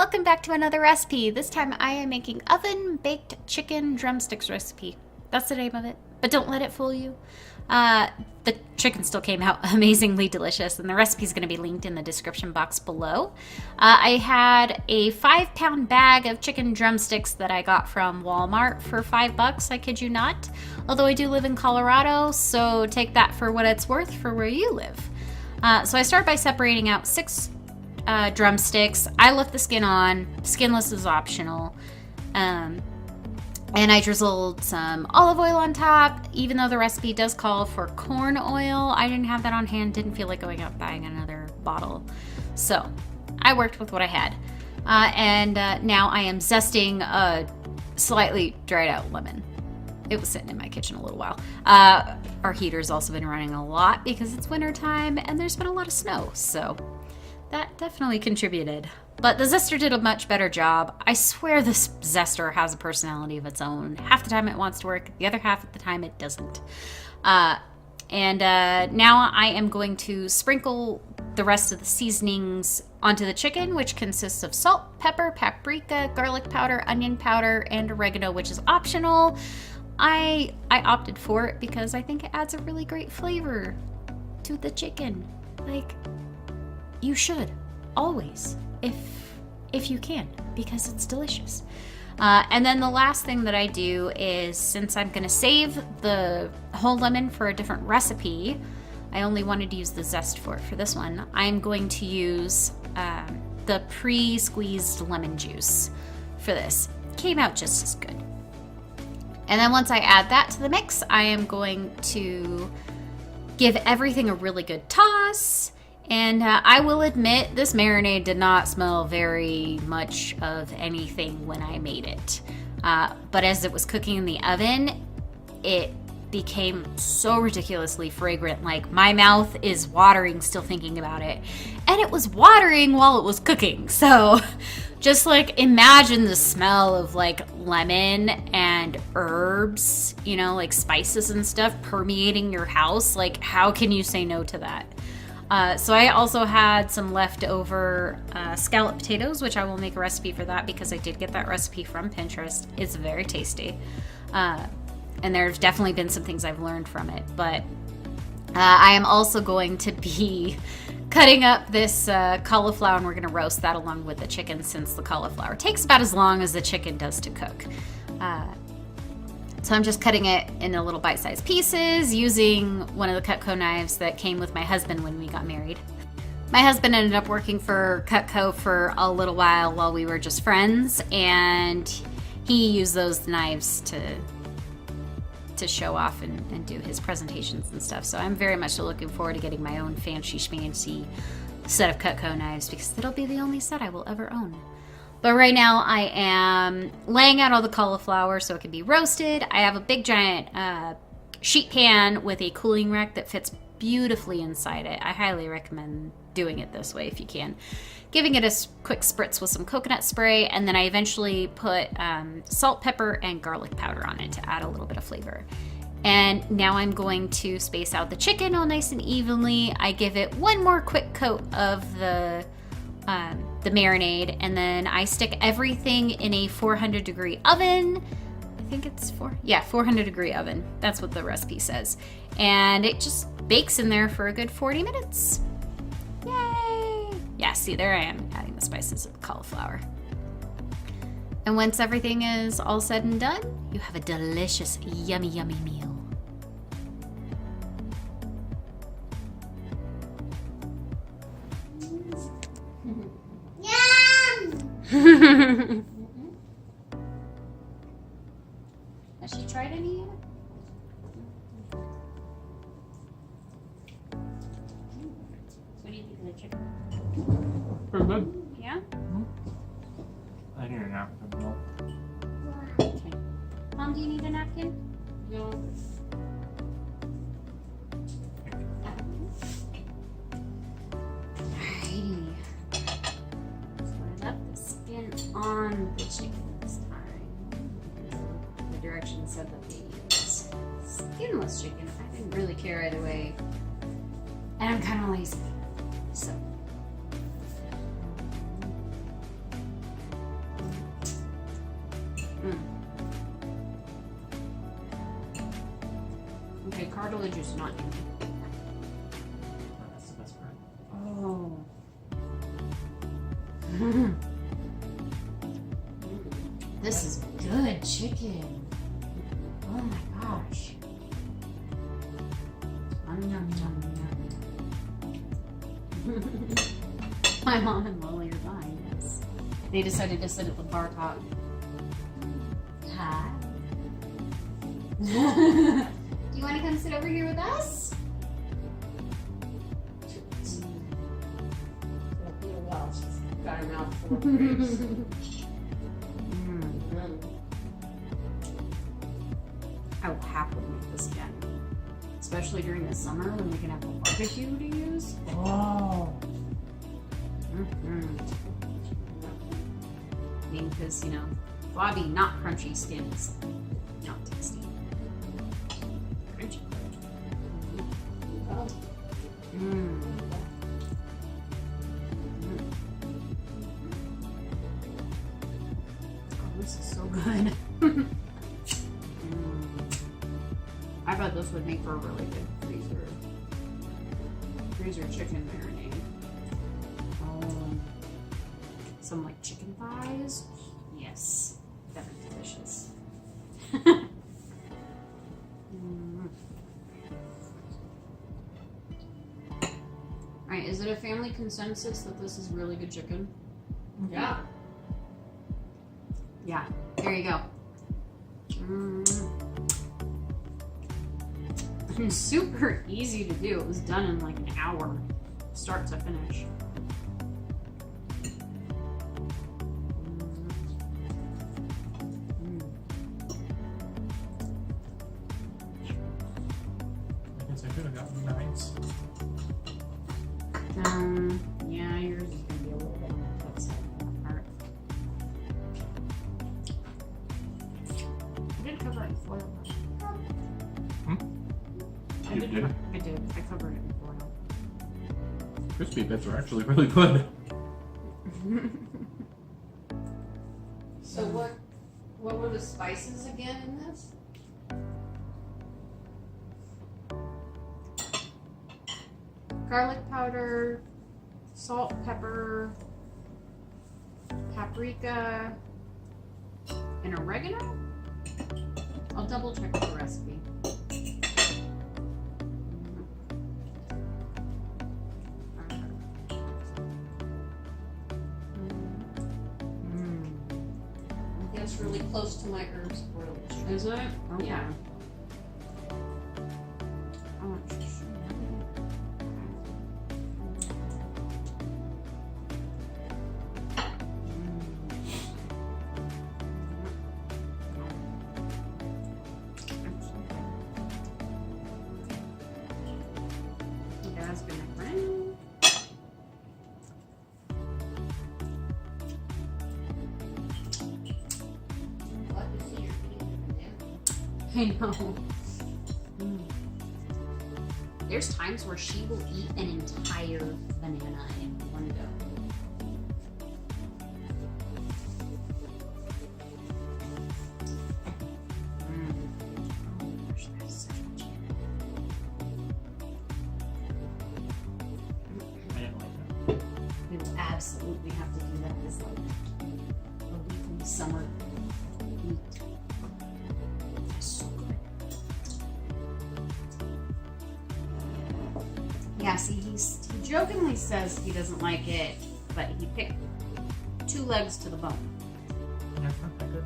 welcome back to another recipe. This time I am making oven-baked chicken drumsticks recipe. That's the name of it, but don't let it fool you. The chicken still came out amazingly delicious, and the recipe is going to be linked in the description box below. I had a 5-pound bag of chicken drumsticks that I got from Walmart for $5, I kid you not. Although I do live in Colorado, so take that for what it's worth for where you live. So I start by separating out 6 drumsticks. I left the skin on. Skinless is optional. And I drizzled some olive oil on top, even though the recipe does call for corn oil. I didn't have that on hand, didn't feel like going out buying another bottle. So I worked with what I had. Now I am zesting a slightly dried out lemon. It was sitting in my kitchen a little while. Our heater's also been running a lot because it's winter time and there's been a lot of snow, so that definitely contributed. But the zester did a much better job. I swear this zester has a personality of its own. Half the time it wants to work, the other half of the time it doesn't. Now I am going to sprinkle the rest of the seasonings onto the chicken, which consists of salt, pepper, paprika, garlic powder, onion powder, and oregano, which is optional. I opted for it because I think it adds a really great flavor to the chicken. Like, you should always, if you can, because it's delicious. And then the last thing that I do is, since I'm going to save the whole lemon for a different recipe, I only wanted to use the zest for it for this one. I'm going to use the pre-squeezed lemon juice for this. Came out just as good. And then once I add that to the mix, I am going to give everything a really good toss. And I will admit, this marinade did not smell very much of anything when I made it. But as it was cooking in the oven, it became so ridiculously fragrant. Like, my mouth is watering still thinking about it. And it was watering while it was cooking. So just like imagine the smell of like lemon and herbs, you know, like spices and stuff permeating your house. Like, how can you say no to that? So I also had some leftover scalloped potatoes, which I will make a recipe for that because I did get that recipe from Pinterest. It's very tasty. And there's definitely been some things I've learned from it. But I am also going to be cutting up this cauliflower, and we're going to roast that along with the chicken, since the cauliflower takes about as long as the chicken does to cook. So I'm just cutting it into little bite-sized pieces using one of the Cutco knives that came with my husband when we got married. My husband ended up working for Cutco for a little while we were just friends, and he used those knives to show off and do his presentations and stuff. So I'm very much looking forward to getting my own fancy schmancy set of Cutco knives, because it'll be the only set I will ever own. But right now I am laying out all the cauliflower so it can be roasted. I have a big giant sheet pan with a cooling rack that fits beautifully inside it. I highly recommend doing it this way if you can. Giving it a quick spritz with some coconut spray, and then I eventually put salt, pepper, and garlic powder on it to add a little bit of flavor. And now I'm going to space out the chicken all nice and evenly. I give it one more quick coat of the marinade, and then I stick everything in a 400 degree oven. I think it's 400 degree oven. That's what the recipe says. And it just bakes in there for a good 40 minutes. Yay! Yeah, see, there I am adding the spices of the cauliflower. And once everything is all said and done, you have a delicious, yummy, yummy meal. Has she tried any yet? What do you think of the chicken? Pretty good. Yeah? I need a napkin though. Okay. Mom, do you need a napkin? No. Alrighty. Let's let up the skin on the chicken this time. The directions said that they use skinless chicken. I didn't really care either way. And I'm kind of lazy. So cartilage is not in it. That's the best part. Oh. This is good chicken. Oh my gosh. Yum, yum, yum. My mom and Lily are buying this. They decided to sit at the bar top. Hi. Do you want to come sit over here with us? She's got her mouth full of grapes. I will happily make this again. Especially during the summer when we can have a barbecue to use. Oh. I mean, because, you know, flabby, not crunchy skin is not tasty. Crunchy. Oh. Oh, this is so good. I bet this would make for a really good freezer chicken marinade. Some like chicken thighs. Yes, that would be delicious. Alright, is it a family consensus that this is really good chicken? Yeah. Yeah, there you go. And super easy to do. It was done in like an hour, start to finish. I guess I could have gotten knives. Yeah, yours is gonna be a little bit on the tough side for that part. I did cover it in foil. You did? I did. I covered it in foil. Crispy bits are actually really good. So what were the spices again in this? Garlic powder, salt, pepper, paprika, and oregano? I'll double check the recipe. That's really close to my herbs boiled chicken. Is it? Okay. Yeah. Oh, that's been my friend. Glad to see you're eating it. I know. There's times where she will eat an entire banana in one go. Oh gosh, that is such a chicken. I didn't like that. We will absolutely have to do that as like a weekly summer eat. So good. Yeah, see, he jokingly says he doesn't like it, but he picked 2 legs to the bone. Yeah, it's not that good.